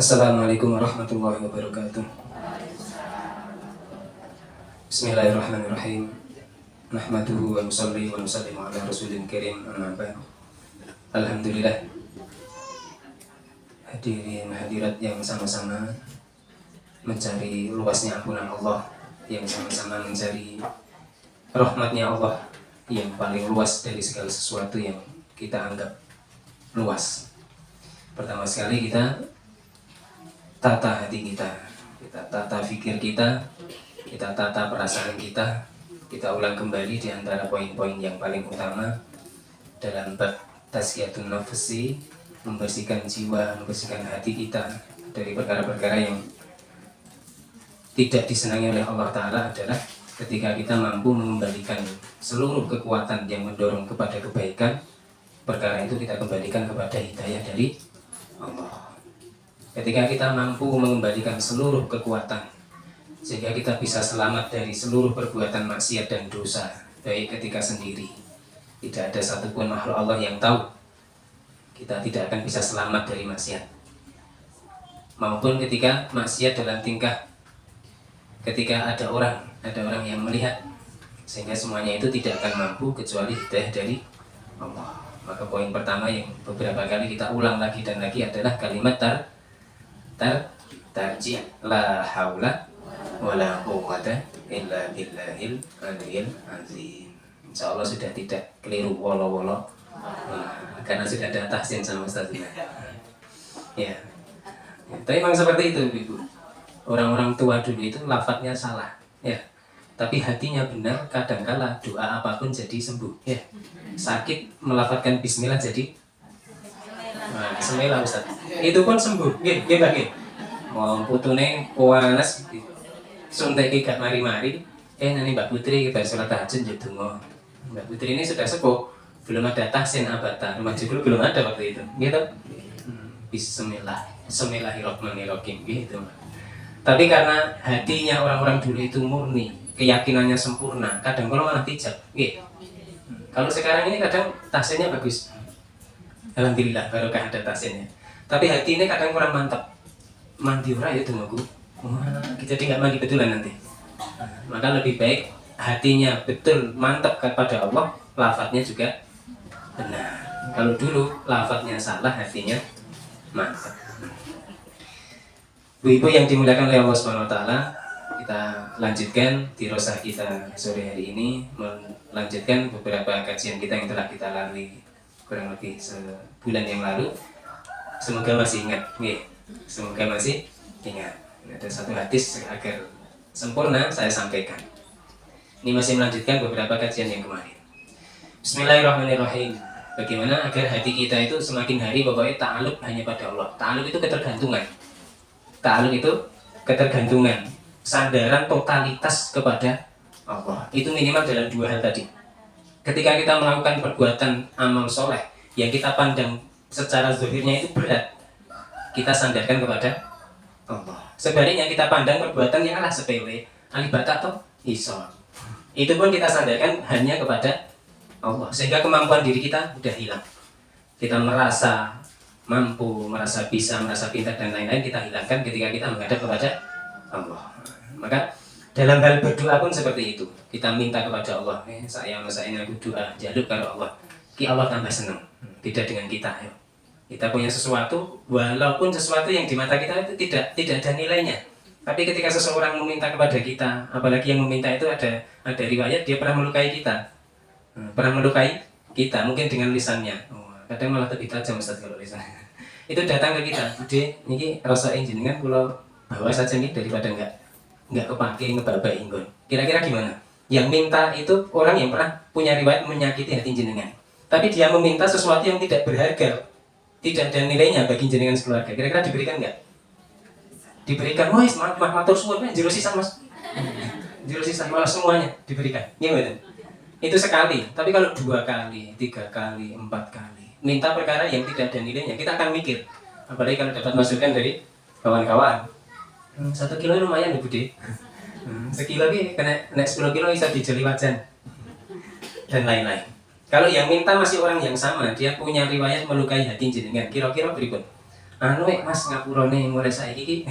Assalamualaikum warahmatullahi wabarakatuh. Bismillahirrahmanirrahim. Nahmaduhu wa nusalli wa nusallimu ala rasulin karim, amma ba'd. Alhamdulillah. Hadirin hadirat yang sama-sama mencari luasnya ampunan Allah, yang sama-sama mencari rahmatnya Allah yang paling luas dari segala sesuatu yang kita anggap luas. Pertama sekali kita tata hati kita tata pikir kita tata perasaan kita ulang kembali di antara poin-poin yang paling utama dalam bab tazkiyatun nafsi, membersihkan jiwa, membersihkan hati kita dari perkara-perkara yang tidak disenangi oleh Allah Ta'ala adalah ketika kita mampu mengembalikan seluruh kekuatan yang mendorong kepada kebaikan. Perkara itu kita kembalikan kepada hidayah dari Allah. Ketika kita mampu mengembalikan seluruh kekuatan sehingga kita bisa selamat dari seluruh perbuatan maksiat dan dosa, baik ketika sendiri, tidak ada satupun makhluk Allah yang tahu, kita tidak akan bisa selamat dari maksiat, maupun ketika maksiat dalam tingkah, ketika ada orang yang melihat, sehingga semuanya itu tidak akan mampu kecuali hidayah dari Allah. Maka poin pertama yang beberapa kali kita ulang lagi dan lagi adalah kalimat tarji' la haula wala quwwata illa billahil aliyil azim. Insyaallah sudah tidak keliru wolo-wolo, karena sudah ada tahsin sama Ustaznya. Ya. Tapi memang seperti itu, Ibu. Orang-orang tua dulu itu lafadznya salah, ya. Tapi hatinya benar, kadangkala doa apapun jadi sembuh, ya. Sakit melafadzkan bismillah jadi bismillah Ustaz. Itu pun sembuh. Nggih, nggih. Mau putune kuwanes suntik gak mari-mari. Nani Mbak Putri kita sholat tahajud ya donga. Mbak Putri ini sudah sepuh, belum ada tahsin abata. Rumah judul belum ada waktu itu. Gitu. Bismillah. Bismillahirrahmanirrahim gitu. Tapi karena hatinya orang-orang dulu itu murni, keyakinannya sempurna, kadang kalau malah tidak. Nggih. Kalau sekarang ini kadang tahsinnya bagus. Alhamdulillah barokah ada tahsinnya. Tapi hati ini kadang kurang mantap. Mandi ora ya tunggu. Jadi nggak mandi betulan nanti. Maka lebih baik hatinya betul mantap kepada Allah, lafadznya juga benar. Kalau dulu lafadznya salah, hatinya mantap. Ibu-ibu yang dimuliakan oleh Allah Subhanahu wa taala, kita lanjutkan dirosah kita sore hari ini, melanjutkan beberapa kajian kita yang telah kita lalui kurang lebih sebulan yang lalu. Semoga masih ingat, semoga masih ingat. Ada satu hadis agar sempurna saya sampaikan. Ini masih melanjutkan beberapa kajian yang kemarin. Bismillahirrahmanirrahim. Bagaimana agar hati kita itu semakin hari pokoknya ta'alluq hanya pada Allah. Ta'alluq itu ketergantungan. Ta'alluq itu ketergantungan, sandaran totalitas kepada Allah. Itu minimal dalam dua hal tadi. Ketika kita melakukan perbuatan amal soleh yang kita pandang secara zahirnya itu berat, kita sandarkan kepada Allah. Sebaliknya kita pandang perbuatan yang sepele, alibata atau iso, itu pun kita sandarkan hanya kepada Allah, sehingga kemampuan diri kita sudah hilang. Kita merasa mampu, merasa bisa, merasa pintar dan lain-lain kita hilangkan ketika kita menghadap kepada Allah. Maka dalam hal berdoa pun seperti itu. Kita minta kepada Allah, saya aku doa, jaluk karo Allah. Ki Allah tambah senang. Tidak dengan kita. Kita punya sesuatu, walaupun sesuatu yang di mata kita itu tidak ada nilainya. Tapi ketika seseorang meminta kepada kita, apalagi yang meminta itu ada riwayat dia pernah melukai kita. Pernah melukai kita, mungkin dengan lisannya. Kadang malah lebih tajam Ustaz kalau lisan. Itu datang ke kita, "Bude, niki rasain jenengan kula bawa saja nih daripada enggak kepake ngebabak inggon." Kira-kira gimana? Yang minta itu orang yang pernah punya riwayat menyakiti hati jenengan. Tapi dia meminta sesuatu yang tidak berharga, tidak ada nilainya bagi jenengan sekeluarga. Kira-kira diberikan enggak? Diberikan. Wes, matur suwun jero sisan Mas. Jero sisan malah semuanya diberikan. Gimana? Itu sekali. Tapi kalau 2 kali, 3 kali, 4 kali, minta perkara yang tidak ada nilainya, kita akan mikir. Apalagi kalau dapat masukan dari kawan-kawan. 1 kilo lumayan ya Bude. Sekilo ini kena 10 kilo bisa dijeli wajan dan lain-lain. Kalau yang minta masih orang yang sama, dia punya riwayat melukai hati jenengan, kira-kira berikut anu Mas ngapurane mulai saiki.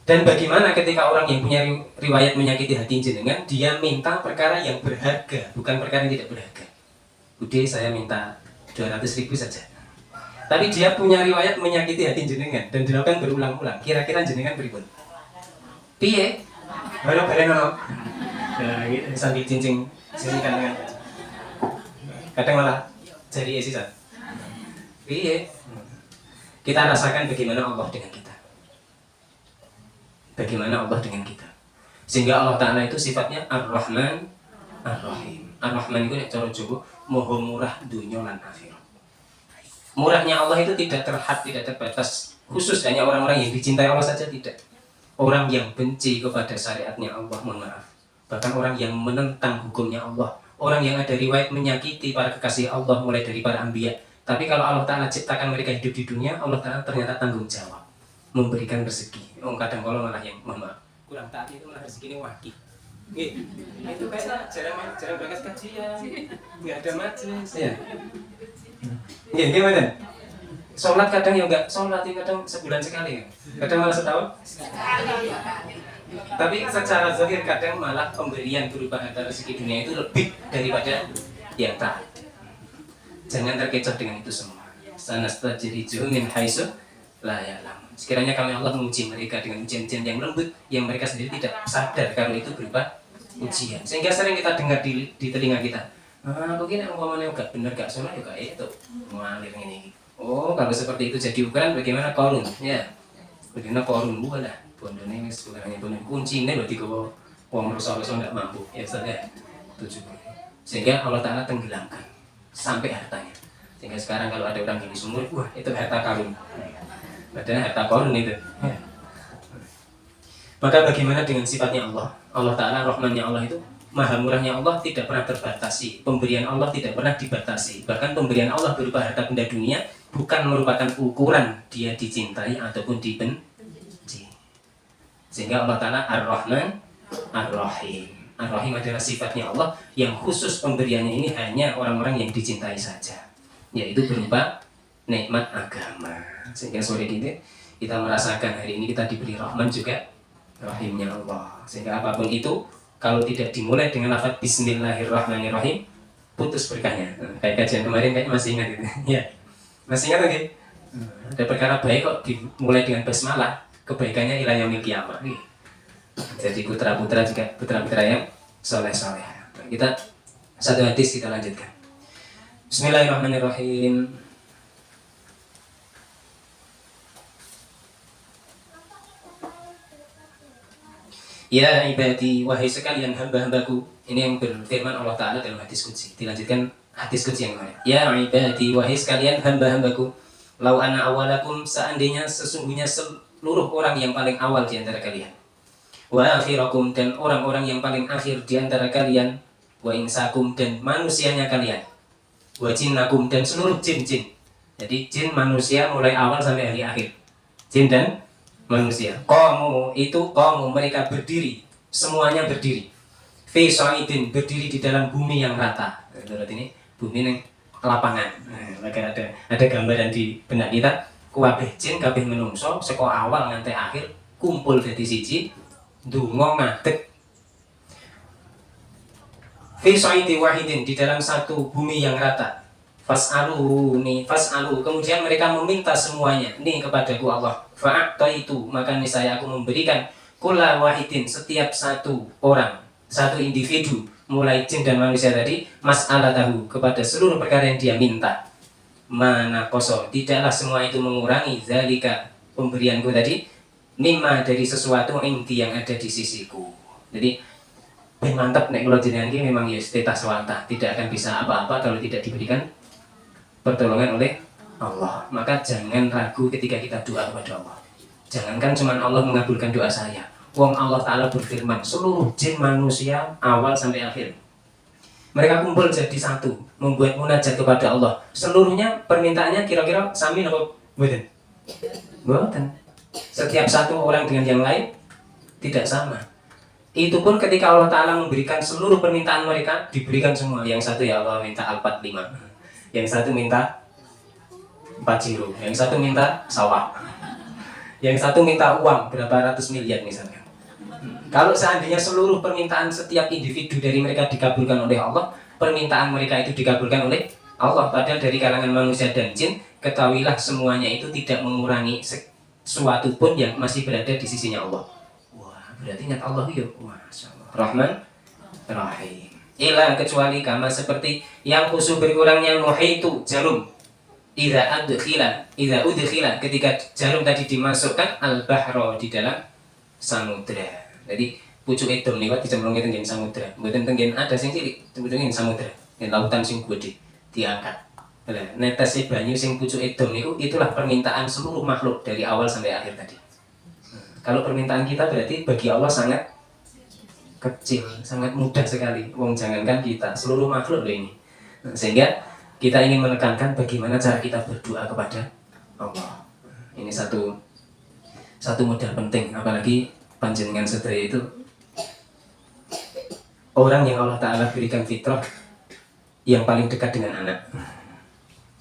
Dan bagaimana ketika orang yang punya riwayat menyakiti hati jenengan, dia minta perkara yang berharga, bukan perkara yang tidak berharga. Bude saya minta 200.000 saja. Tapi dia punya riwayat menyakiti hati jenengan dan dilakukan berulang-ulang. Kira-kira jenengan pripun? Piye? Bareng-bareng ono. Nah, gitu sambil cincin sini kan. Kadang malah jadi sisa. Piye? Kita rasakan bagaimana Allah dengan kita. Bagaimana Allah dengan kita. Sehingga Allah Ta'ala itu sifatnya Ar-Rahman Ar-Rahim. Ar-Rahman itu cara Jawa moho murah dunya lan akhirat. Murahnya Allah itu tidak terhad, tidak terbatas. Khusus hanya orang-orang yang dicintai Allah saja, tidak. Orang yang benci kepada syariatnya Allah, mohon maaf. Bahkan orang yang menentang hukumnya Allah. Orang yang ada riwayat menyakiti para kekasih Allah mulai dari para anbiya. Tapi kalau Allah Ta'ala ciptakan mereka hidup di dunia, Allah Ta'ala ternyata tanggung jawab memberikan rezeki. Kadang kalau malah yang maaf, kurang taat itu malah rezeki ini wakil. Itu kayak jarang berangkat kajian, nggak ada majelis ya. Gimana? Sholat kadang ya enggak, sholat kadang sebulan sekali, kadang malah setahun. Tapi secara zahir kadang malah pemberian berupa harta rezeki dunia itu lebih daripada yang taat. Jangan terkecoh dengan itu semua. Sanastajrijuhum min haitsu la ya'lamun. Sekiranya kami Allah menguji mereka dengan ujian-ujian yang lembut yang mereka sendiri tidak sadar kalau itu berupa ujian. Sehingga sering kita dengar di telinga kita, begini umpamanya enggak benar, enggak sholat juga itu mengalir ini. Kalau seperti itu jadi ukuran bagaimana Qarun? Ya, bagaimana Qarun bukanlah bondone wis bukan hanya bondone kuncine lho digawa wong rusak-rusak enggak mampu. Ya saja. Tujuh. Sehingga Allah Ta'ala tenggelamkan sampai hartanya. Sehingga sekarang kalau ada orang gini sumur, wah itu harta Qarun. Padahal harta Qarun itu. Ya. Maka bagaimana dengan sifatnya Allah? Allah Ta'ala, Rahmannya Allah itu, Maha murahnya Allah tidak pernah terbatasi. Pemberian Allah tidak pernah dibatasi. Bahkan pemberian Allah berupa harta benda dunia bukan merupakan ukuran dia dicintai ataupun dibenci. Sehingga Allah Ta'ala Ar-Rahman Ar-Rahim. Ar-Rahim adalah sifatnya Allah yang khusus pemberiannya ini hanya orang-orang yang dicintai saja, yaitu berupa nikmat agama. Sehingga sore ini kita merasakan hari ini kita diberi Rahman juga Rahimnya Allah. Sehingga apapun itu kalau tidak dimulai dengan lafaz Bismillahirrahmanirrahim, putus berkahnya. Kayak kajian kemarin kayaknya masih ingat itu. Ya, masih ingat lagi? Ada perkara baik kok dimulai dengan basmalah, kebaikannya ila yaumil qiyamah. Jadi putra-putra juga putra-putra yang soleh-soleh. Kita satu hadis kita lanjutkan. Bismillahirrahmanirrahim. Ya ibadi, wahai sekalian hamba-hambaku. Ini yang berfirman Allah Ta'ala dalam hadis qudsi. Dilanjutkan hadis qudsi yang kemarin. Ya ibadi, wahai sekalian hamba-hambaku. Lau ana awalakum, seandainya sesungguhnya seluruh orang yang paling awal di antara kalian. Wa akhirakum, dan orang-orang yang paling akhir di antara kalian. Wa insakum, dan manusianya kalian. Wa jinnakum, dan seluruh jin-jin. Jadi jin manusia mulai awal sampai hari akhir. Jin dan manusia. Qamu mereka berdiri, semuanya berdiri. Fi sa'idin, berdiri di dalam bumi yang rata. Berarti ini bumi yang lapangan. Maka ada gambaran di benak kita. Kabeh jin, kabeh menungso, saka awal nganti akhir kumpul dadi siji, ndonga ngadeg. Fi sa'idi wahidin, di dalam satu bumi yang rata. Fas'alu, kemudian mereka meminta semuanya nih kepadaku Allah. Fa'ataitu, maka niscaya aku memberikan kulla wahidin, setiap satu orang, satu individu, mulai jin dan manusia tadi, mas'alatahu, kepada seluruh perkara yang dia minta. Mana koso, tidaklah semua itu mengurangi zalika, pemberianku tadi, mimma, dari sesuatu inti yang ada di sisiku. Jadi mantap nek kula jenengan iki memang ya tetas wantah, tidak akan bisa apa-apa kalau tidak diberikan pertolongan oleh Allah. Maka jangan ragu ketika kita doa kepada Allah. Jangankan cuma Allah mengabulkan doa saya. Wong Allah Ta'ala berfirman, seluruh jin manusia awal sampai akhir, mereka kumpul jadi satu, membuat munajat kepada Allah. Seluruhnya permintaannya kira-kira sami apa mboten? Mboten. Setiap satu orang dengan yang lain tidak sama. Itu pun ketika Allah Ta'ala memberikan seluruh permintaan mereka, diberikan semua. Yang satu ya Allah minta Al-Fatihah 5. Yang satu minta Pajero, yang satu minta sawah, yang satu minta uang berapa ratus miliar misalkan. Kalau seandainya seluruh permintaan setiap individu dari mereka dikabulkan oleh Allah, permintaan mereka itu dikabulkan oleh Allah, padahal dari kalangan manusia dan jin, ketahuilah semuanya itu tidak mengurangi sesuatu pun yang masih berada di sisinya Allah. Wah, berarti ingat Allah yuk. Masya Allah. Rahman Rahim. Ila kecuali kama seperti yang khusus berkurangnya muhitu jarum. Idza udkhila ketika jarum tadi dimasukkan al-bahra di dalam samudra. Jadi pucuk edom niku dicemplungke tenggen samudra. Mboten tenggen ada sing cilik, tenggen samudra. Yen lautan sing gede diangkat. Lah netese banyu sing pucuk edom niku itulah permintaan seluruh makhluk dari awal sampai akhir tadi. Kalau permintaan kita berarti bagi Allah sangat kecil, sangat mudah sekali. Wong jangankan kita, seluruh makhluk loh ini. Sehingga kita ingin menekankan bagaimana cara kita berdoa kepada Allah. Ini satu modal penting, apalagi panjenengan sedaya itu orang yang Allah Ta'ala berikan fitrah yang paling dekat dengan anak.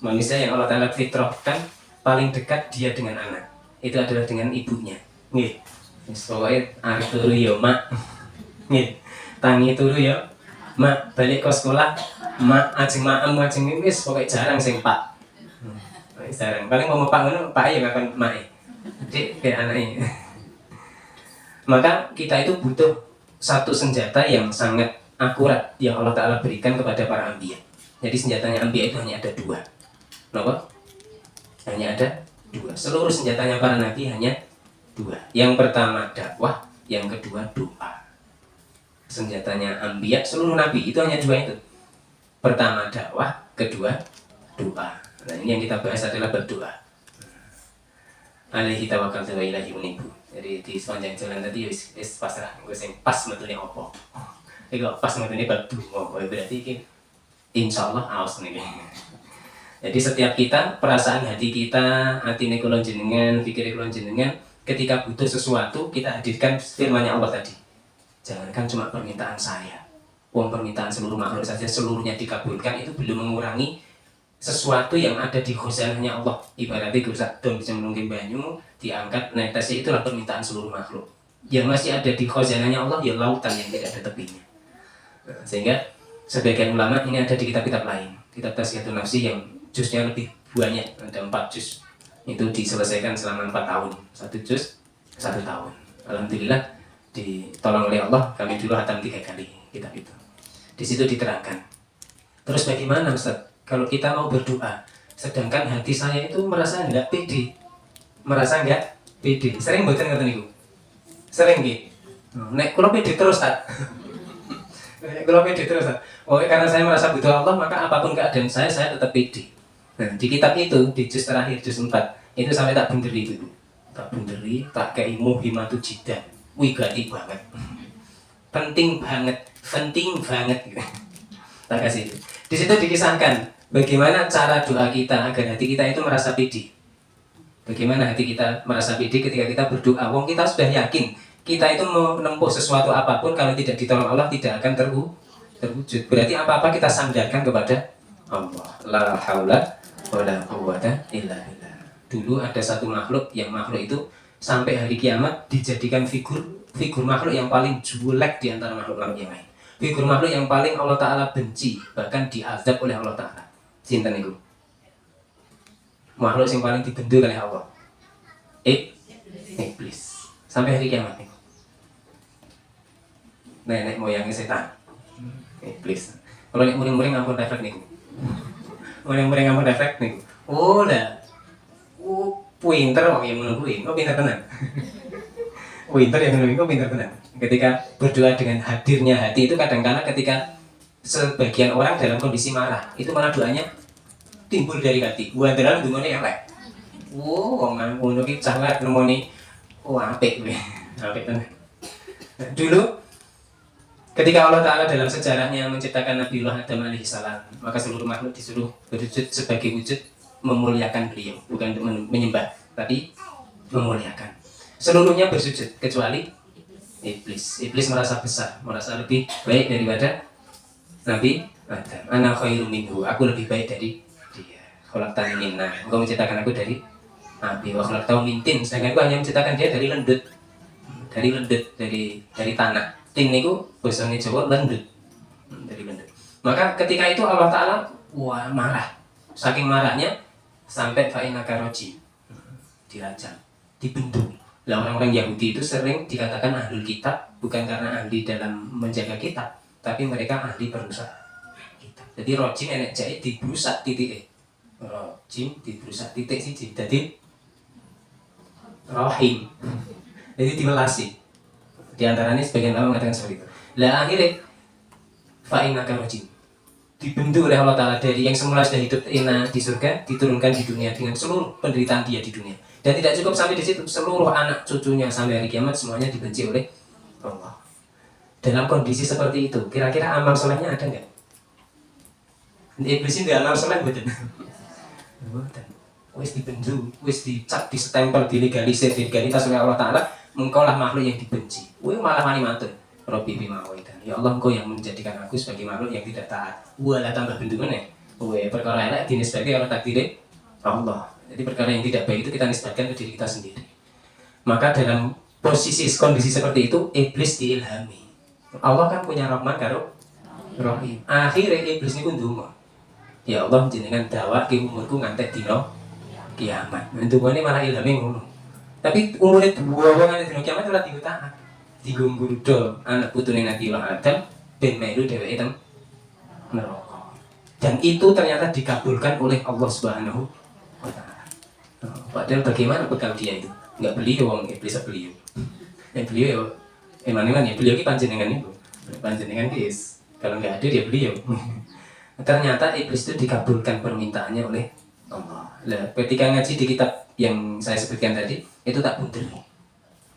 Manusia yang Allah Ta'ala fitrahkan paling dekat dia dengan anak, itu adalah dengan ibunya. Nih, pokoknya arep turu ya mak, nih tangi turu ya mak, balik ke sekolah mak, ajeng maem ajeng wis pokoknya jarang sing pak. Jarang, paling mau pak ngono pak ya akan mak. Jadi kayak anaknya. Maka kita itu butuh satu senjata yang sangat akurat yang Allah Ta'ala berikan kepada para anbiya. Jadi senjatanya anbiya itu hanya ada dua. Kenapa? Hanya ada dua. Seluruh senjatanya para nabi hanya dua. Yang pertama dakwah, yang kedua doa. Senjatanya anbiya seluruh nabi itu hanya dua itu. Pertama dakwah, kedua doa. Nah ini yang kita bahas adalah berdoa. Alaihi tawakkaltu wa ilaihi unibu. Jadi di sepanjang jalan tadi wis pasrah, gue sing pas metune opo. Iku pas metune berdua, berarti iki insyaallah aos niki. Jadi setiap kita, perasaan hati kita, atine kula jenengan, pikir kula jenengan, ketika butuh sesuatu, kita hadirkan firman-Nya Allah tadi. Jangankan cuma permintaan saya, uang permintaan seluruh makhluk saja seluruhnya dikabulkan, itu belum mengurangi sesuatu yang ada di khazanahnya Allah. Ibaratnya rusak dom cemplungin banyu diangkat netesi, itulah permintaan seluruh makhluk. Yang masih ada di khazanahnya Allah ya lautan yang tidak ada tepinya. Sehingga sebagian ulama ini ada di kitab-kitab lain, kitab Tazkiyatun Nafsi yang juznya lebih banyak, ada 4 juz. Itu diselesaikan selama 4 tahun, 1 juz 1 tahun. Alhamdulillah ditolong oleh Allah, kami dulu hatam 3 kali kitab itu. Di situ diterangkan. Terus bagaimana Ustaz? Kalau kita mau berdoa, sedangkan hati saya itu merasa enggak pede, sering mboten ngoten niku. Sering nggih. Nek kula pede terus tak. Nek kula pede terus tak. Oh, karena saya merasa butuh Allah, maka apapun keadaan saya tetap pede. Nah, di kitab itu, di juz terakhir, juz 4, itu sampai tak bunderi itu. Tak bunderi, tak kei muhimatu jidan. Wih, gati banget. Penting banget gitu. Tak kasih itu. Di situ dikisahkan bagaimana cara doa kita agar hati kita itu merasa pede. Bagaimana hati kita merasa pede ketika kita berdoa. Wong kita sudah yakin kita itu menempuh sesuatu apapun, kalau tidak ditolong Allah tidak akan terwujud. Berarti apa-apa kita sandarkan kepada Allah. La haula wala quwwata illa billah. Dulu ada satu makhluk yang makhluk itu sampai hari kiamat dijadikan figur makhluk yang paling jelek di antara makhluk-makhluk yang lain. Figur makhluk yang paling Allah Ta'ala benci, bahkan diazab oleh Allah Ta'ala. Sinten itu? Makhluk yang paling dibendu oleh Allah. Iblis. Sampai hari kiamat nih. Nenek moyangnya setan. Iblis. Kalau nek muring-muring ampun refleks nih. Muring-muring ampun refleks nih. Oh dah. Pinter wong yang menungguin. Oh pinter tenan. Pinter yang menungguin. Oh pinter tenan. Ketika berdoa dengan hadirnya hati itu kadang-kadang ketika sebagian orang dalam kondisi marah, itu malah doanya timbul dari hati. Buat dalam dungane elek. Wong ngono ki sangat nemoni apik kowe. Apik tenan. Dulu ketika Allah Ta'ala dalam sejarahnya menciptakan Nabiullah Adam alaihissalam, maka seluruh makhluk disuruh berwujud sebagai wujud memuliakan beliau, bukan untuk menyembah, tapi memuliakan. Seluruhnya bersujud kecuali Iblis. Iblis merasa besar, merasa lebih baik daripada Nabi Adam. Ana khairum minhu, aku lebih baik dari dia. khalaqtani min nar. Engkau menciptakan aku dari api. Wa khalaqtahu min tin. Sedangkan aku hanya menciptakan dia dari lendut. Dari tanah. Tin niku basane Jawa lendut. Dari lendut. Maka ketika itu Allah Ta'ala marah. Saking marahnya sampai fa'inaka rajim, dirajam, dibendung. Lah orang-orang Yahudi itu sering dikatakan ahlul kitab bukan karena ahli dalam menjaga kitab, tapi mereka ahli perusak kitab. Jadi rojim enek jahit diberusak titik. Rojim diberusak titik siji. Jadi rohim. Jadi diwelasi. Di antaranya sebagian ulama mengatakan seperti itu. Lah akhirnya fa'inaka rojim, dibentuk oleh Allah Ta'ala dari yang semula sudah hidup enak di surga, diturunkan di dunia dengan seluruh penderitaan dia di dunia. Dan tidak cukup sampai di situ, seluruh anak cucunya sampai hari kiamat semuanya dibenci oleh Allah. Dalam kondisi seperti itu, kira-kira amal solehnya ada nggak? Iblis ini amal soleh betul. Wis dibendu, wis dicap, distempel, dilegalisir, dilegalitas oleh Allah Ta'ala. Engkau lah makhluk yang dibenci. Malah wani matur. Robbi bima awaitan. Ya Allah, engkau yang menjadikan aku sebagai makhluk yang tidak taat. Lah tambah bentukannya. Perkara elek dinisbatkan oleh takdir Allah. Jadi perkara yang tidak baik itu kita nisbatkan ke diri kita sendiri. Maka dalam posisi kondisi seperti itu, iblis diilhami. Allah kan punya Rahman karo Rahim. Akhirnya iblis ini pun ndonga. Ya Allah, jenengan dawa ki umurku ngantek dino kiamat. Ndongane malah ilhami ngono. Tapi umure dua wong ngantek dino kiamat ora diutakan. Digunggudo anak putune Nabi Adam ben melu dheweke teng neraka. Dan itu ternyata dikabulkan oleh Allah Subhanahu wa Ta'ala. Padahal bagaimana bekal dia itu? Enggak beliau wong iblis beliau. Beliau mana ya beliau ki panjenengan itu. Panjenengan guys. Kalau enggak ada dia beliau. Ternyata iblis itu dikabulkan permintaannya oleh Allah. Lah ketika ngaji di kitab yang saya sebutkan tadi, itu tak bunderi.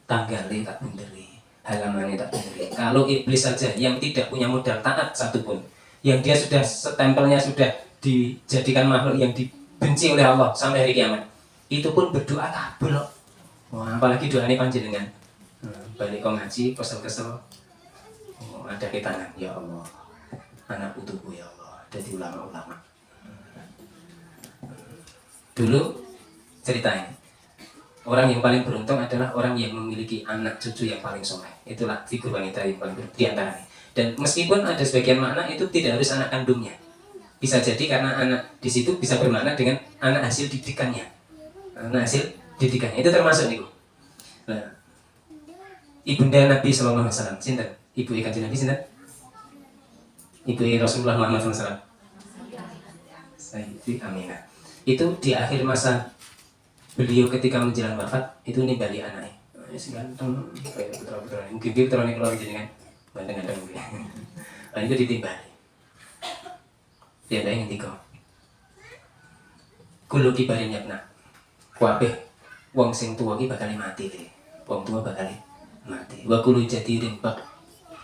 Tanggalnya tak bunderi. Halamannya tak bunderi. Kalau iblis saja yang tidak punya modal taat satupun, yang dia sudah stempelnya sudah dijadikan makhluk yang dibenci oleh Allah sampai hari kiamat, itu pun berdoa kabul. Wah, apalagi doanya panjenengan. Balik kau ngaji, kesel-kesel. Ada di tangan, ya Allah. Anak putuku ya Allah. Jadi ulama-ulama. Dulu ceritanya, orang yang paling beruntung adalah orang yang memiliki anak cucu yang paling soleh. Itulah figur wanita yang paling beruntung di antaranya. Dan meskipun ada sebagian makna itu tidak harus anak kandungnya. Bisa jadi karena anak di situ bisa bermakna dengan anak hasil didikannya. Anak hasil didikannya itu termasuk nih. Nah, ibunda Nabi Sallallahu Alaihi Wasallam, sinten? Ibu kanjeng Nabi sinten? Ibu Rasulullah Muhammad SAW. Sayyidi Aminah. Itu di akhir masa beliau ketika menjelang wafat itu nimbali anaknya. Ganteng, kayak putra-putra. Mungkin dia putra nih kalau jenengan ganteng-ganteng mungkin. Nah, itu ditimbali. Dia ada yang tiga. Kulo kibarin yapna. Kuape, wong sing tua ki bakal mati deh. Wong tua bakal mati. Wa kulo jadi rimpak.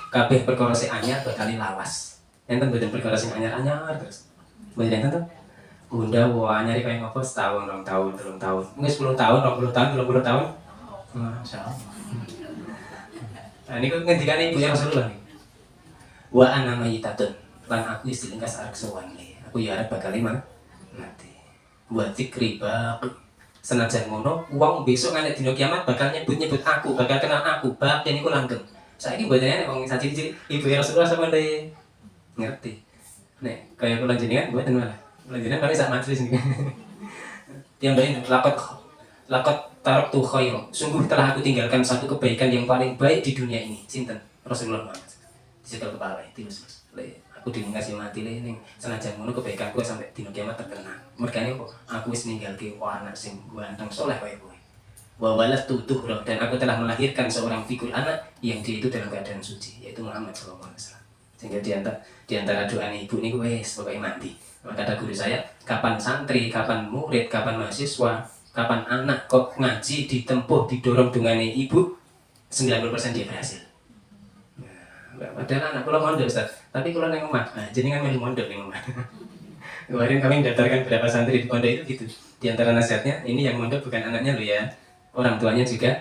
Kabeh perkara sing anyar bakal lawas. Enten mboten perkara sing anyar-anyar terus. Mboten enten to? Bunda wah nyari kayak ngopo setahun, 2 tahun, 3 tahun. Mungkin 10 tahun, 20 tahun, 30 tahun. Masya Allah. Nah, ini kan ngendikane ibu yang Rasulullah nih. Wa ana mayyitatun. Lan aku istilingkas arek sowan le. Aku ya arek bakal mati. Wa dzikri baqi. Senajan ngono, wong besok nganti dina kiamat bakal nyebut-nyebut aku, bakal kenal aku, bab dan iku langgeng. Saiki mboten wong saci-cici ibu Rasulullah sampeyan ngerti. Nek kaya kula jenengan mboten malah. Lanjutnya kami saat majelis ini. Yang lain lakot taraktu khair. Sungguh telah aku tinggalkan satu kebaikan yang paling baik di dunia ini. Sinten Rasulullah Muhammad. Dicekel kepala itu terus. Aku dikasih mati le ning senajan ngono kebaikanku sampai dina kiamat terkenang. Mergane kok aku wis ninggalke anak sing ganteng saleh kaya kowe. Wa walatu tuhra, dan aku telah melahirkan seorang figur anak yang dia itu dalam keadaan suci, yaitu Muhammad sallallahu alaihi wasallam. Sehingga di antara doa ibu niku wis pokoke mati. Kata guru saya, kapan santri, kapan murid, kapan mahasiswa, kapan anak kok ngaji ditempuh, didorong dengan ibu, 90% dia berhasil. Nah, padahal anak kula mondok Ustaz, tapi kula nang omah, jenengan melu mondok ning omah. Kemarin kami mendaftarkan beberapa santri di pondok itu gitu. Di antara nasihatnya, ini yang mondok bukan anaknya lo ya, orang tuanya juga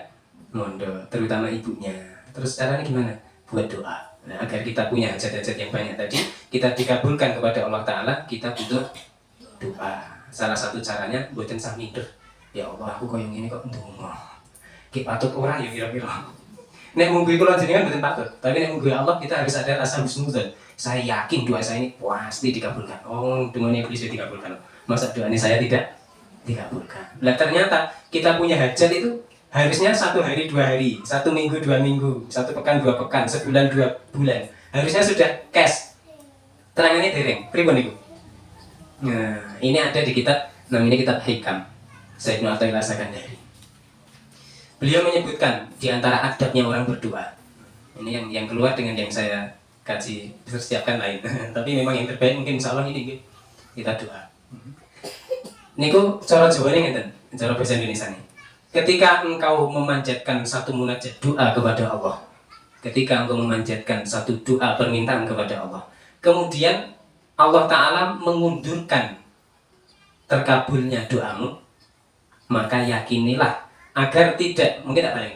mondok, terutama ibunya. Terus caranya gimana? Buat doa. Nah, agar kita punya hajat-hajat yang banyak tadi, kita dikabulkan kepada Allah Ta'ala, kita butuh doa. salah satu caranya mboten sah minder. Ya Allah, aku koyo ngene kok ndonga. Ki patut ora ya kira-kira. Nek mungguhi kula jenengan mboten patut, tapi nek mungguhi Allah kita harus ada rasa husnudzon. Saya yakin doa saya ini pasti dikabulkan. Oh, dengan iblis dikabulkan. Masa doanya saya tidak dikabulkan? Lah ternyata kita punya hajat itu harusnya 1 hari 2 hari, 1 minggu 2 minggu, 1 pekan 2 pekan, sebulan 2 bulan. Harusnya sudah cash. Terangannya dereng. Pripun niku? Nah, ini ada di kitab namanya kitab Hikam. Sayyidina Athaillah Sakandari. Beliau menyebutkan di antara adabnya orang berdoa. Ini yang keluar dengan yang saya kaji persiapkan lain. Tapi memang yang terbaik mungkin insya Allah ini kita doa. Niku cara Jawa ini ngeten, cara bahasa Indonesia nih. Ketika engkau memanjatkan satu munajat doa kepada Allah, ketika engkau memanjatkan satu doa permintaan kepada Allah, kemudian Allah Ta'ala mengundurkan terkabulnya doamu, maka yakinilah agar tidak, mungkin apa ini?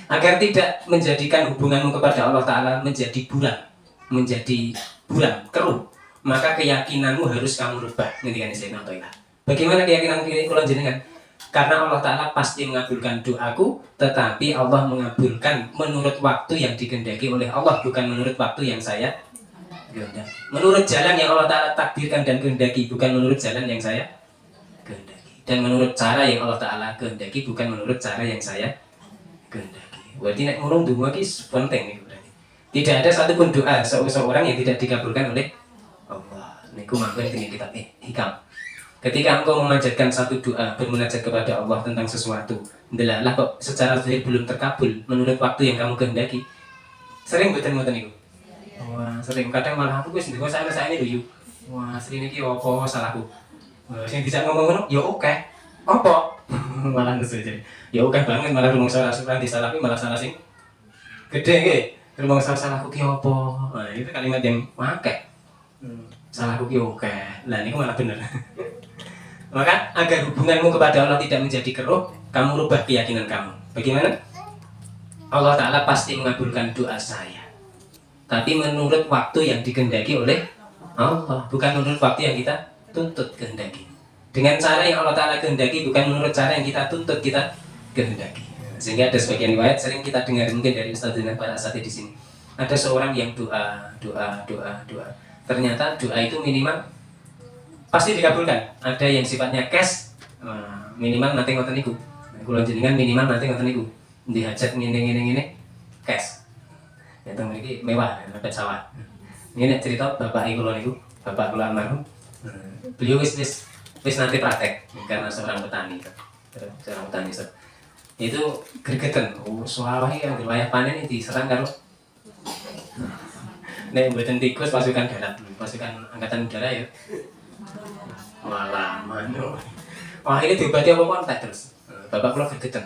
Agar tidak menjadikan hubunganmu kepada Allah Ta'ala menjadi buram, keruh, maka keyakinanmu harus kamu rubah. Ngerti kan Sayyidina Athaillah? Bagaimana keyakinan kula jenengan? Karena Allah Ta'ala pasti mengabulkan doaku, tetapi Allah mengabulkan menurut waktu yang dikehendaki oleh Allah, bukan menurut waktu yang saya kehendaki. Menurut jalan yang Allah Ta'ala takdirkan dan kehendaki, bukan menurut jalan yang saya kehendaki. Dan menurut cara yang Allah Ta'ala kehendaki, bukan menurut cara yang saya kehendaki. Berarti nek ngurung donga iki penting nih berarti. Tidak ada satupun doa seorang yang tidak dikabulkan oleh Allah. Niku mangken dengan kitab Hikam. Ketika engkau memanjatkan satu doa, bermunajat kepada Allah tentang sesuatu, ndelalah kok secara zahir belum terkabul menurut waktu yang kamu kehendaki. Sering mboten niku? Wah, sering. Kadang malah aku wis ndonga saya ini lho. Wah, sering iki apa salahku? Sing bisa ngomong ngono, ya oke. Apa? Malah nesu jadi. Ya oke banget malah rumong salah disalahi malah salah sing gede nggih. Rumong salahku ki apa? Nah, itu kalimat yang akeh. Salahku ki oke. Lah niku malah bener. Maka agar hubunganmu kepada Allah tidak menjadi keruh, kamu rubah keyakinan kamu. Bagaimana? Allah Ta'ala pasti mengabulkan doa saya, tapi menurut waktu yang dikehendaki oleh Allah, bukan menurut waktu yang kita tuntut kehendaki. Dengan cara yang Allah Ta'ala kehendaki, bukan menurut cara yang kita tuntut kita kehendaki. Sehingga ada sebagian riwayat sering kita dengar mungkin dari Ustaz dan para asatidz di sini. Ada seorang yang doa. Ternyata doa itu minimal pasti dikabulkan. Ada yang sifatnya cash, minimal nanti ngoten niku. Kula jenengan minimal nanti ngoten niku. Di hajat ngene cash. Ya teng mriki mewah, dapat sawah. Ini cerita bapak kula niku, bapak kula almarhum. Beliau wis nanti praktek karena seorang petani. Seorang petani itu gregeten. Oh, suarahe yang wilayah panen ini diserang karo nek mboten tikus pasukan darat, pasukan angkatan udara ya. Malah mano. Wah ini diobati apa kontak terus. Bapak kula gregeten.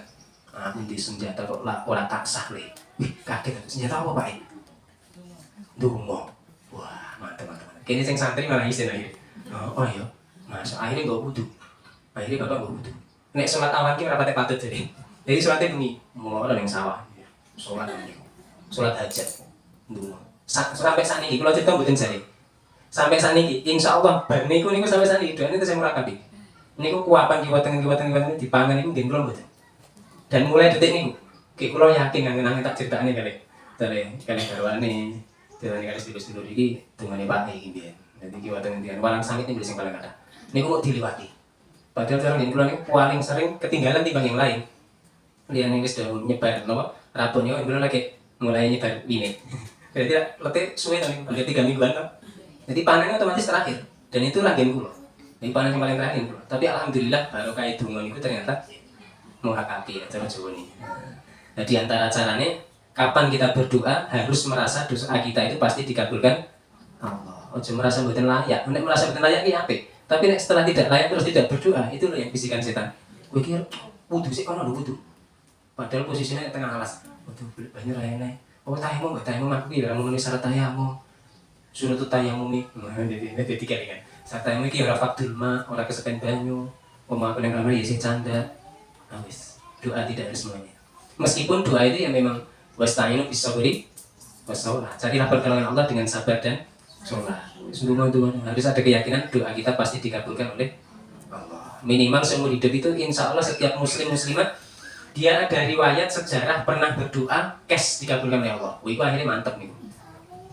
Aku di senjata kok ora taksah le. Wih, kaget senjata apa Pak? Dungo. Wah, mantap. Kene sing santri malah isin akhir. Oh iya. Mas, akhirnya enggak wudu. Akhirnya Bapak enggak wudu. Nek salat awan ki ora pate patut jadi. Jadi salatnya bengi, mulai ning sawah. Salat niku. Salat hajat. Dungo. Sampai saat ini, kalau cerita mboten jare. Sampai saat ini, insya Allah, bar niku sampai saat ini, doanya saya murakabi. Niku kuapan kiwatan dipangan niku nggih kula mboten. Dan mulai detik niku, ki kula yakin ngangen-angen tak critakne kali garwane, kali sedulur iki dungane Pak iki piye. Dadi kiwatan ngendikan walang sangit niku sing paling kathah. Niku mau diliwati. Padahal cara nggih kula niku paling sering ketinggalan timbang yang lain. Liyane wis do nyebar napa? Rabone kula lagi mulai nyebar wine. Jadi letih suwe nih, hampir 3 mingguan kan. Jadi panennya otomatis terakhir. Dan itu lagi kulo. Jadi panen yang paling terakhir kulo. Tapi alhamdulillah baru kayak dungon itu ternyata muhakapi ya cara Jawa nih. Nah di antara caranya, kapan kita berdoa harus merasa doa kita itu pasti dikabulkan Allah. Ojo merasa mboten layak. Nek merasa mboten layak ki apik. Tapi nek setelah tidak layak terus tidak berdoa, itu loh yang bisikan setan. Kowe ki wudu sik kono lho wudu. Padahal posisinya di tengah alas. Wudu banyu ra enek. Oh tayamum aku kira memenuhi syarat tayamum. Surat tayamum nih. Jadi tiga kan. Syarat tayamum iki ora fakdul ma, ora kesepen banyu. Pemahaman yang ramai ya sing canda. Wis, doa tidak harus semuanya. Meskipun doa itu yang memang wasta'inu bis-sabri was-shalah. Carilah pertolongan Allah dengan sabar dan sholat. Semua harus ada keyakinan doa kita pasti dikabulkan oleh Minimal seumur hidup itu insya Allah setiap muslim muslimat dia ada riwayat sejarah pernah berdoa cash dikabulkan oleh Allah. Wih, akhirnya mantep nih.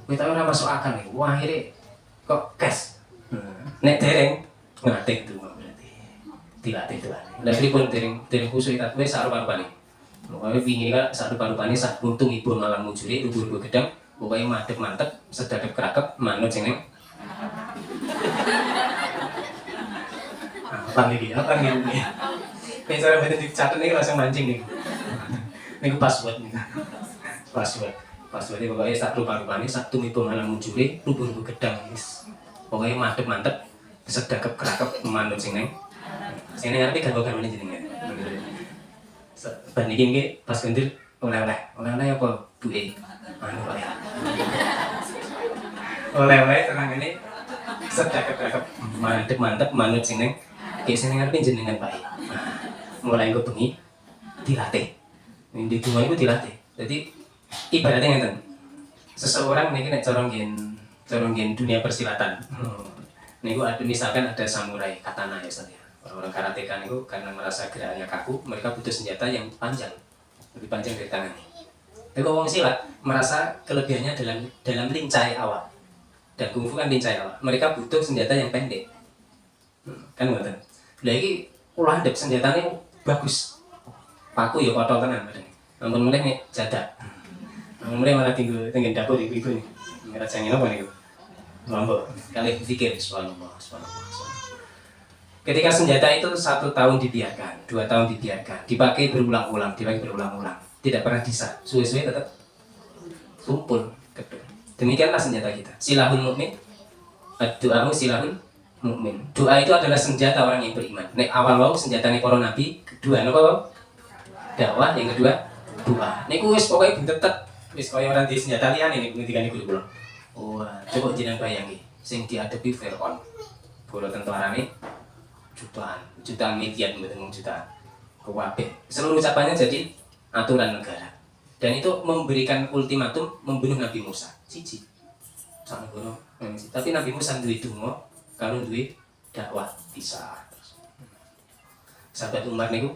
Kita orang masuk akal nih. Wah, akhirnya kok cash. Nek dereng ngatik tuh berarti. Dilatih tuh. Lah pripun dereng khusus kita wis sak rupa-rupane. Pokoke wingi kan sak rupa-rupane sak untung ibu malam mujure luhur gedang. Pokoke mantep sedadep krakep manut sing ning. Apa nih? Ini cara betul dicatat nih langsung mancing nih. Ini password nih. Passwordnya pokoknya sak rupa-rupane sak tumibo malam mujure luhur gedang wis. Pokoknya mantep sedekap kerakep manut sing neng. Sing neng arep ganggu meneh jenengan. Ban iki pas gendir oleh-oleh apa buke? Anu Pak ya. Oleh-oleh terang ini sedekap kerakep mantep manut sing neng. Ki sing neng arep jenengan Pak. Mulai engko bengi dilatih. Di dungo iku dilatih. Jadi ibaratnya ngeten. Seseorang niki nek cara ngen dunia persilatan. Niku ada misalkan ada samurai katana ya Ustaz ya. Orang-orang karateka niku karena merasa gerakannya kaku, mereka butuh senjata yang panjang. Lebih panjang dari tangannya. Tapi wong silat merasa kelebihannya dalam lincah awal. Dan kungfu kan lincah awal. Mereka butuh senjata yang pendek. Kan ngoten. Lah iki ulah ndek senjatane bagus. Paku ya kotor tenan badan. Ampun meneh nek jadak. Ampun meneh malah tinggal dapur ibu-ibu nih. Ngerasani apa niku? Lombok, kali pikir subhanallah. Ketika senjata itu 1 tahun dibiarkan, 2 tahun dibiarkan, dipakai berulang-ulang, tidak pernah disah, suwe-suwe tetap tumpul, gedung. Demikianlah senjata kita. Silahul mukmin, doamu silahul mukmin. Doa itu adalah senjata orang yang beriman. Nek awal wau senjatane para nabi, kedua napa wau? Dakwah, yang kedua doa. Niku wis pokoke bentetet, wis kaya orang di senjata liyane niku ngendikane guru kula. Wah, coba jenengan bayangi, sing dihadapi Fir'aun, bola tentarane jutaan miliar, mboten jutaan, kabeh. Seluruh ucapannya jadi aturan negara, dan itu memberikan ultimatum membunuh Nabi Musa. Siji, sangat bono. Tapi Nabi Musa duwe donga, karo duwe dakwah bisa. Sahabat Umar niku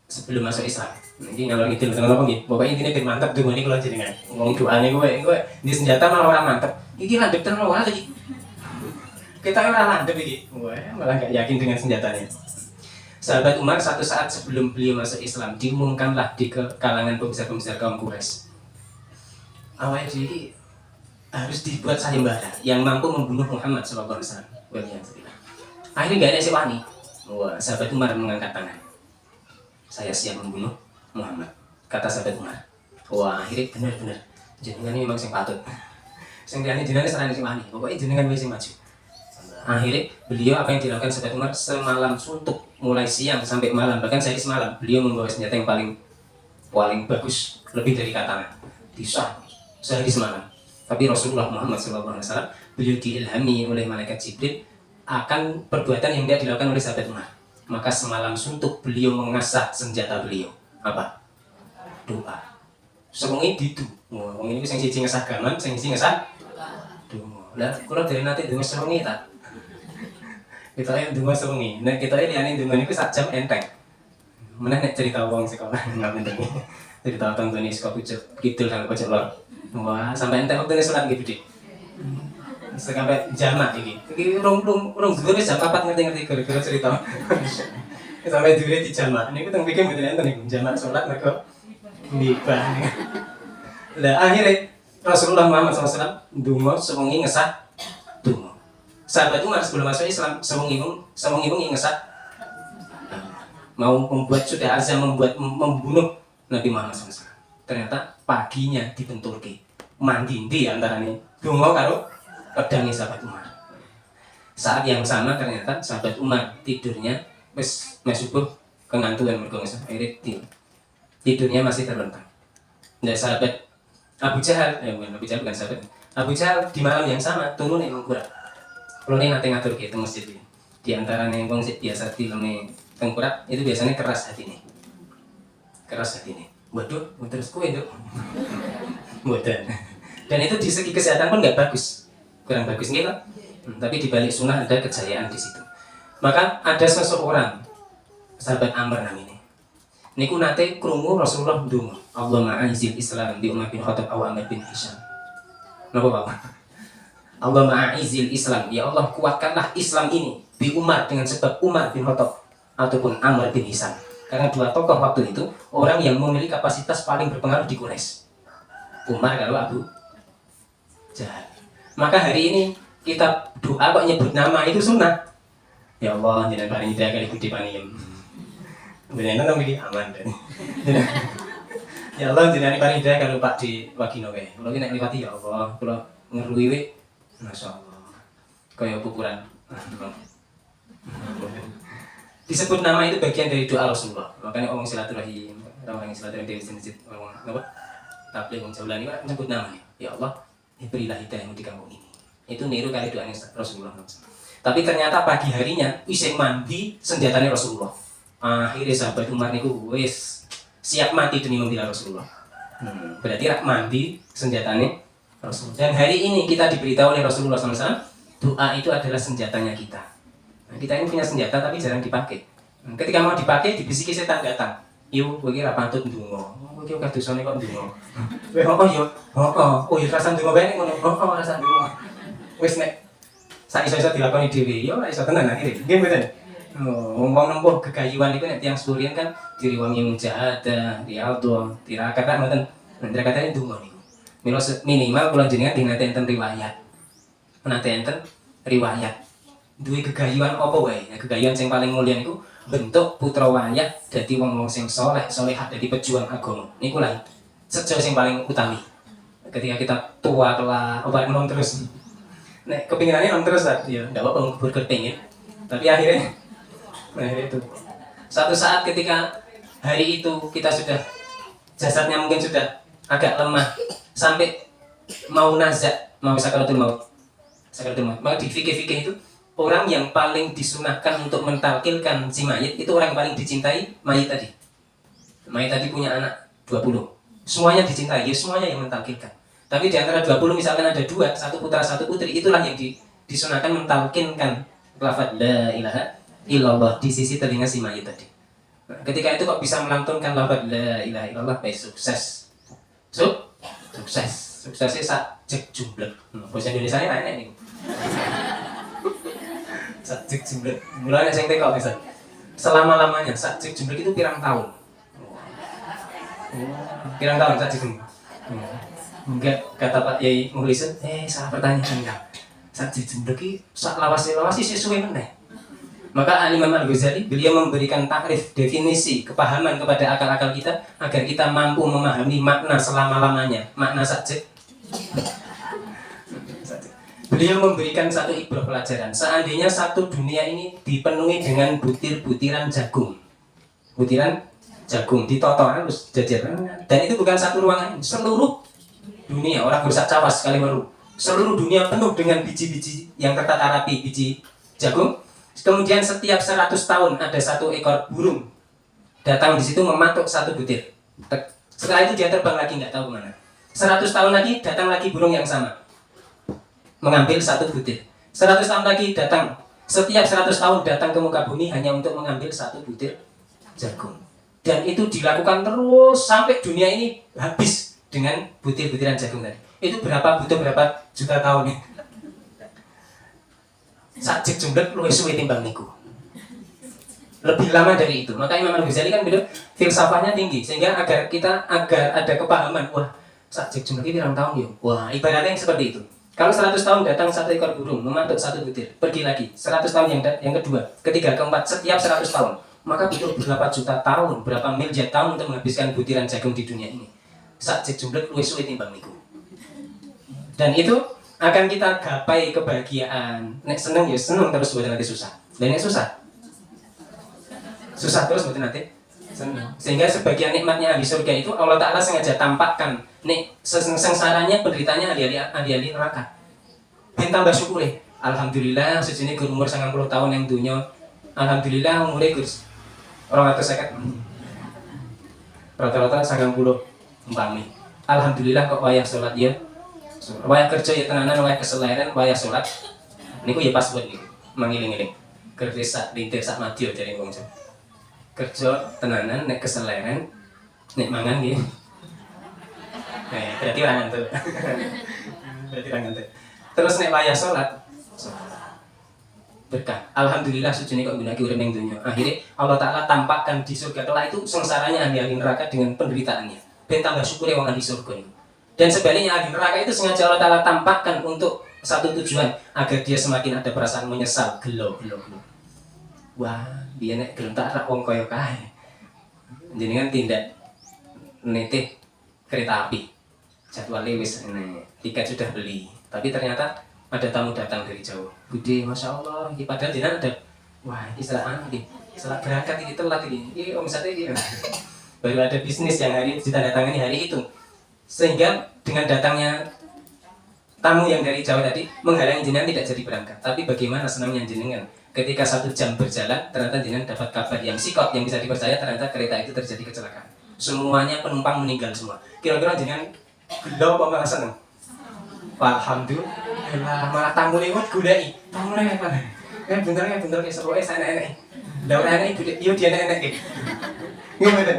sebelum masuk Islam. Ini ngalor ngidul ngono apa nggih? Pokoke intine ben mantep dungane kula jenengan. Wong doane kowe di senjata malah ora mantep. Iki landhep tenan ora iki. Kita ora landhep iki. Wah, malah enggak yakin dengan senjatanya. Sahabat Umar satu saat sebelum beliau masuk Islam diumumkanlah di kalangan pembesar-pembesar kaum Quraisy. Awake dhewe iki harus dibuat sayembara yang mampu membunuh Muhammad sallallahu alaihi wasallam. Akhirnya enggak ada si wani. Wah, sahabat Umar mengangkat tangan. Saya siap membunuh Muhammad, kata sahabat Umar. Wah, akhirnya benar-benar jenengan ini memang sing patut. Sing liyane jenengan serane sing wani, pokoknya jenengan wis sing maju. Akhirnya beliau apa yang dilakukan sahabat Umar semalam suntuk mulai siang sampai malam, bahkan saya semalam beliau membawa senjata yang paling bagus, lebih dari katana. Bisa sehari semalam. Tapi Rasulullah Muhammad SAW beliau diilhami oleh malaikat Jibril akan perbuatan yang tidak dilakukan oleh sahabat Umar. Maka semalam suntuk beliau mengasah senjata beliau. Apa? Doa. Sewengi didu. Wong ini sing siji ngesah gaman, sing siji ngesah doa. Lah kula dari nate donga sewengi ta. Kita ae donga sewengi. Nek kita ae liyane donga niku sak jam enteng. Meneh nek cerita wong sekolah enggak penting. Cerita tangane sekolah pucuk kidul sampai pojok lor. Wah, sampai enteng waktu salat nggih Budi. Sampai jamak iki. Iki rong dhuwur wis jam 4 ngerti-ngerti gara-gara cerita. Sampai dhuwur di jamak. Niku teng pikir mboten enten niku jamak salat mergo nibah. Lah akhirnya Rasulullah Muhammad SAW ndonga sewengi ngesah donga. Sahabat Umar sebelum masuk Islam sewengi ngesah mau sudah azam membunuh Nabi Muhammad SAW. Ternyata paginya dibenturke. Mandindi antaranya donga karo pedangi sahabat Umar. Saat yang sama ternyata sahabat Umar tidurnya wis subuh kengantuan mergo akhirnya tidurnya masih terlentang. Nah sahabat Abu Jahal, bukan sahabat. Abu Jahal di malam yang sama turun ning Qur'an. Kulo nate ngatur gitu masjid iki. Di antara ning wong biasa dilene teng Qur'an itu biasanya keras hatine. Waduh, terus kowe nduk. Mboten. Dan itu di segi kesehatan pun enggak bagus. Kurang bagus gitu. Tapi di balik sunnah ada kejayaan di situ. Maka ada seseorang, sahabat Amr namanya. Niku nate krungu Rasulullah ndonga, Allahumma a'izil Islam bi Umar bin Khattab aw Amr bin Hisham. Napa Pak? Allahumma a'izil Islam, ya Allah kuatkanlah Islam ini bi Umar dengan sebab Umar bin Khattab ataupun Amr bin Hisham. Karena dua tokoh waktu itu orang yang memiliki kapasitas paling berpengaruh di Quraisy. Umar kalau Abu Jahal. Maka hari ini kita doa kok nyebut nama itu sunnah. Ya Allah, jangan paling hidayah kali budi paniem. Beneran nang iki aman dan. Ya Allah, jangan paling hidayah kalau Pak di Wagino kae. Kalau nek liwati ya Allah, kalau ngeruwi we masyaallah. Kaya ukuran. Disebut nama itu bagian dari doa Rasulullah. Makanya orang silaturahim, orang yang silaturahim dari masjid, orang apa? Tabligh wong jaulan ini nyebut namanya. Ya Allah, berilah hidayah di kampung ini. Itu niru kali doanya Rasulullah. Tapi ternyata pagi harinya iseng mandi senjatanya Rasulullah. Akhirnya sahabat Umar niku wis siap mati demi membela Rasulullah. Berarti rak mandi senjatanya Rasulullah. Dan hari ini kita diberitahu oleh Rasulullah SAW, doa itu adalah senjatanya kita. Nah, kita ini punya senjata tapi jarang dipakai. Ketika mau dipakai dibisiki setan datang. Yo, kowe iki ra patut ndonga. Kowe iki akeh dosane kok ndonga. Kowe yo. Oh, yo rasan ndonga bae ngono. Rasan ndonga. Wis nek sak iso-iso dilakoni dhewe, yo ora iso tenan akhire. Nggih mboten. Wong nempuh gegayuhan iku nek tiyang Surian kan diriwangi mujahadah, rialdo, tirakat mboten. Tirakat ndonga niku. Minimal kula jenengan dinate enten riwayat. Menate enten riwayat. Duwe gegayuhan apa wae? Gegayuhan sing paling mulya niku bentuk putra wayah dadi wong-wong sing saleh, salehah dadi pejuang agama. Niku lah sejo sing paling utami. Ketika kita tua kelak obat nom terus. Nek kepinginannya nom terus lah, ya enggak apa-apa ngubur kepingin. Tapi akhirnya itu. Satu saat ketika hari itu kita sudah jasadnya mungkin sudah agak lemah sampai mau nazak, mau sakaratul maut. Sakaratul maut. Maka di fikih-fikih itu orang yang paling disunahkan untuk mentalkilkan si mayit itu orang yang paling dicintai mayit tadi. Mayit tadi punya anak 20. Semuanya dicintai, ya semuanya yang mentalkilkan. Tapi di antara 20 misalkan ada 2, satu putra satu putri, itulah yang disunahkan mentalkinkan lafaz la ilaha illallah di sisi telinga si mayit tadi. Nah, ketika itu kok bisa melantunkan lafaz la ilaha illallah, sukses. Sukses. Suksesnya sak cek jumblek. Bahasa Indonesianya enak nih. Sakjek jumblek, mulanya saya teko misal selama-lamanya sakjek jumblek itu pirang tahun? Pirang tahun sakjek jumblek? Enggak, kata Pak Yai Mukhlisin, salah pertanyaan enggak. Sakjek jumblek itu sak lawas-lawas sesuai meneh. Maka Imam Al-Ghazali beliau memberikan takrif, definisi, kepahaman kepada akal-akal kita agar kita mampu memahami makna selama-lamanya, makna sakjek. Beliau memberikan satu ibrah pelajaran. Seandainya satu dunia ini dipenuhi dengan butir-butiran jagung, butiran jagung ditoto harus jajar, dan itu bukan satu ruangan, seluruh dunia orang berusaha cawas sekali baru. Seluruh dunia penuh dengan biji-biji yang tertata rapi, biji jagung. Kemudian setiap 100 tahun ada satu ekor burung datang di situ mematuk satu butir. Setelah itu dia terbang lagi nggak tahu kemana. 100 tahun lagi datang lagi burung yang sama mengambil satu butir. 100 tahun lagi datang, setiap 100 tahun datang ke muka bumi hanya untuk mengambil satu butir jagung. Dan itu dilakukan terus sampai dunia ini habis dengan butir-butiran jagung tadi. Itu butuh berapa juta tahun nih? Sakjek jumblek luwih suwe timbang niku. Lebih lama dari itu. Maka Imam Al-Ghazali kan bilang filsafahnya tinggi sehingga agar ada kepahaman, wah sakjek jumblek ini pirang tahun yo. Wah, ibaratnya yang seperti itu. Kalau 100 tahun datang satu ekor burung, mematuk satu butir, pergi lagi. 100 tahun yang kedua, ketiga, keempat, setiap 100 tahun. Maka butuh berapa juta tahun, berapa miliar tahun untuk menghabiskan butiran jagung di dunia ini. Sakjek jumblek luwih suwe timbang niku. Dan itu akan kita gapai kebahagiaan. Nek seneng ya seneng terus, buat nanti susah. Dan yang susah terus buat nanti seneng. Sehingga sebagian nikmatnya ahli surga itu Allah Ta'ala sengaja tampakkan nih sengsaranya penderitanya ahli-ahli neraka. Ben tambah syukur. Alhamdulillah sejene gur umur 90 tahun yang dunia. Alhamdulillah umure gur 250. Rata-rata 90 umpami. Alhamdulillah kok wayah salat ya. Wayah kerja ya tenanan, wayah keseleran, wayah salat. Niku ya pas buat niku. Mangiling-iling. kerja sak lintir sak madya dari wong Jawa. Kerja tenanan nek keseleren nek mangan nggih. Berarti ora ngantuk. Berarti ora ngantuk. Terus nek wayah salat berkah. Alhamdulillah sujune kok gunake urip ning dunya. Akhirnya Allah Taala tampakkan di surga kelak itu sengsaranya ahli-ahli neraka dengan penderitaannya. Ben tambah syukure wong ahli surga itu. Dan sebaliknya ahli neraka itu sengaja Allah Taala tampakkan untuk satu tujuan agar dia semakin ada perasaan menyesal, gelo. Wah, dia nek gelem tak rak wong kaya kae. Jenengan tindak nitih kereta api. Jadwalnya wis tiket sudah beli. Tapi ternyata ada tamu datang dari jauh. Bude, masya Allah, ini padahal jenengan ada. Wah, ini salah ini, salah berangkat ini telat ini. Ini omsetnya ini. Baru ada bisnis yang hari ditandatangani hari itu. Sehingga dengan datangnya tamu yang dari jauh tadi menghalangi jenengan tidak jadi berangkat. Tapi bagaimana senangnya jenengan ketika 1 jam berjalan ternyata jenengan dapat kabar yang sikap yang bisa dipercaya, ternyata kereta itu terjadi kecelakaan. Semuanya penumpang meninggal semua. Kira-kira jenengan gelo apa malah seneng? Alhamdulillah, malah tamu lewat gulai. Tamu lewat apa? Bentar kayak seru enak-enak. Lah ora enak gulai, yo dia enak kayak. Gimana?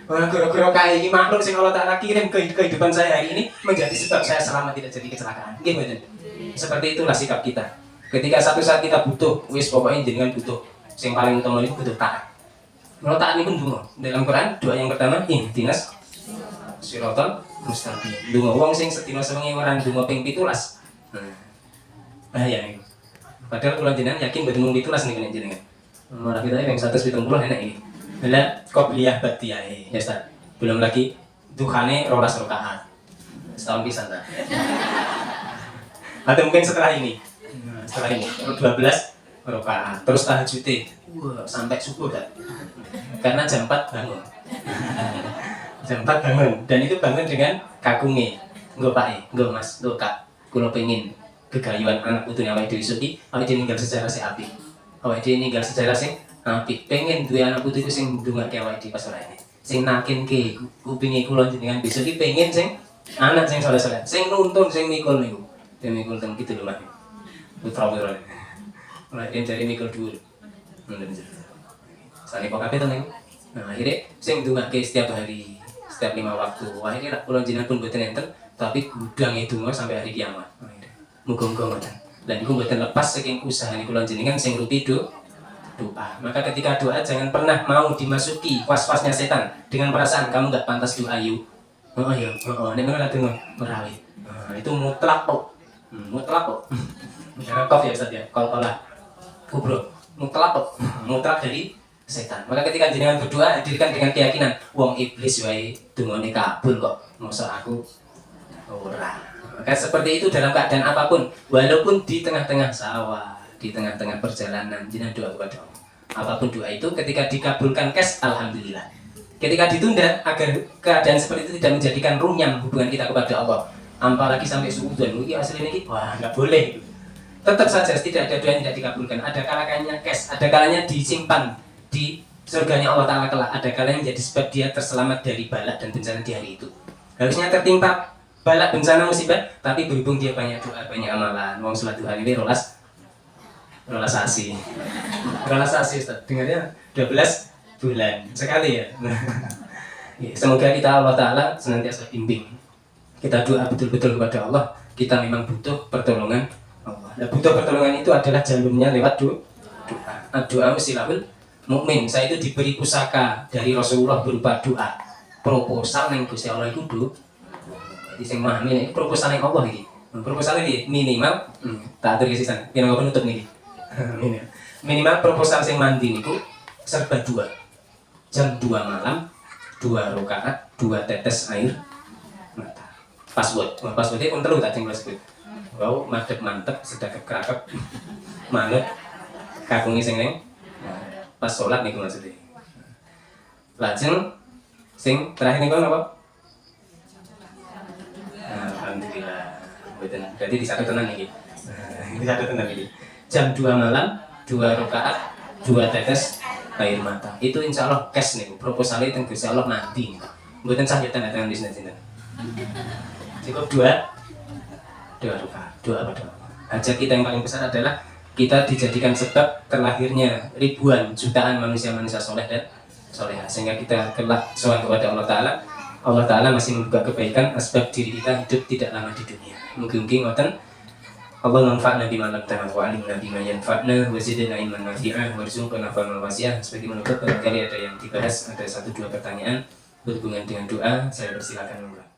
Guru-guru kayak ini makhluk sing Allah Taala kirim ke kehidupan saya hari ini menjadi sebab saya selamat tidak jadi kecelakaan. Gimana? Seperti itulah sikap kita. Ketika satu saat kita butuh, wis pokoknya jenengan butuh. Yang paling utama itu butuh taat. Menurut taat ini pun dungo. Dalam Quran doa yang pertama ihdinas siratal mustaqim. Dungo wong sing sedina sewengi ora dungo ping 17. Bahaya nih. Padahal kula jenengan yakin betul mung 17 niku jenengan. Malah kita yang 170 enak ini. Lah qobliyah batiyah ya Ustaz. Belum lagi duhane 12 rakaat. Setahun pisan ta. Atau mungkin setelah ini 12 rakaat. Terus tahajudnya sampai subuh kan. Karena jam 4 bangun. Jam 4 bangun dan itu bangun dengan kagunge. Nggo Pak, nggo Mas, nggo Kak. Kula pengin gegayuhan anak putune awake dhewe iki, awake dhewe ninggal sejarah sing apik. Awake dhewe ninggal sejarah sing apik. Pengen duwe anak putuku sing ndongake awake dhewe pas ora ini. Sing nakinke kupinge kula jenengan besok iki pengen sing anak sing saleh-saleh, sing nuntun sing mikul niku. Dene mikul teng kitu lho Mas. Putra-putra. Mulai dari mikul dhuwur. Sane kok kabeh to niku. Nah, akhirnya sing ndongake setiap hari, setiap 5 waktu. Akhirnya kula jenengan pun mboten enten, tapi gudang itu sampai hari kiamat. Muga-muga ngoten. Dan iku mboten lepas saking usaha niku kula jenengan sing rupi doa. Maka ketika doa jangan pernah mau dimasuki was-wasnya setan dengan perasaan kamu enggak pantas doa yuk. Oh iya, nek ngono dengo merawit. Nah, itu mutlak kok. Mutlak kok. Karena kof ya Ustaz ya. Kalau kubro, mutlak kok. Mutlak dari setan. Maka ketika jenengan berdoa hadirkan dengan keyakinan wong iblis wae dungane kabul kok. Masa aku ora. Maka seperti itu dalam keadaan apapun, walaupun di tengah-tengah sawah, di tengah-tengah perjalanan, jenengan doa kepada Allah. Apapun doa itu ketika dikabulkan alhamdulillah. Ketika ditunda agar keadaan seperti itu tidak menjadikan runyam hubungan kita kepada Allah. Apalagi sampai suudzon, ini aslinya ini, wah nggak boleh. Tetap saja tidak ada doa yang tidak dikabulkan. Ada kalanya ada kalanya disimpan di surganya Allah Taala kelak. Ada kalanya menjadi sebab dia terselamat dari balak dan bencana di hari itu. Harusnya tertimpa balak bencana musibah, tapi berhubung dia banyak doa, banyak amalan. Wong salat duha ini rolas asih Ustaz. Dengarnya 12 bulan sekali ya. Semoga kita Allah Ta'ala senantiasa bimbing. Kita doa betul-betul kepada Allah. Kita memang butuh pertolongan Allah. Nah, butuh pertolongan itu adalah jalurnya lewat doa. Doa silahul mukmin. Saya itu diberi pusaka dari Rasulullah berupa doa. Proposal yang Gusti Allah itu doa. Jadi sing memahami ini proposal yang Allah ini. Proposal ini minimal tak atur ke sisan. Yang apa penutup nih. Minimal proposal sing mandi niku serba 2. Jam 2 malam, 2 rakaat, 2 tetes air mata. Password pun telu tak ceng password. Wow, mantep sedekap kerakep. Manut kagungi sing neng pas salat niku maksudnya. Lajeng sing terakhir niku napa? Alhamdulillah. Mboten berarti disatu tenan iki. Disatu tenan iki. Jam 2 malam, 2 rakaat, 2 tetes air mata. Itu insya Allah cash nih, proposalnya itu insya Allah nanti. Buatan saya tanda tangan di sini. Cukup 2 rakaat, doa pada Allah. Hajat kita yang paling besar adalah kita dijadikan sebab terlahirnya ribuan jutaan manusia-manusia soleh dan solehah, sehingga kita kelak soal kepada Allah Ta'ala. Allah Ta'ala masih membuka kebaikan asbab diri kita hidup tidak lama di dunia. Mungkin ngoten. Allah manfa'na bima 'allamtana wa 'allimna bima yanfa'na wa zidna ilman nafi'a warzuqna fahman wasi'ah. Sebagai menutup, barangkali ada yang dibahas, ada 1-2 pertanyaan berhubungan dengan doa, saya persilakan.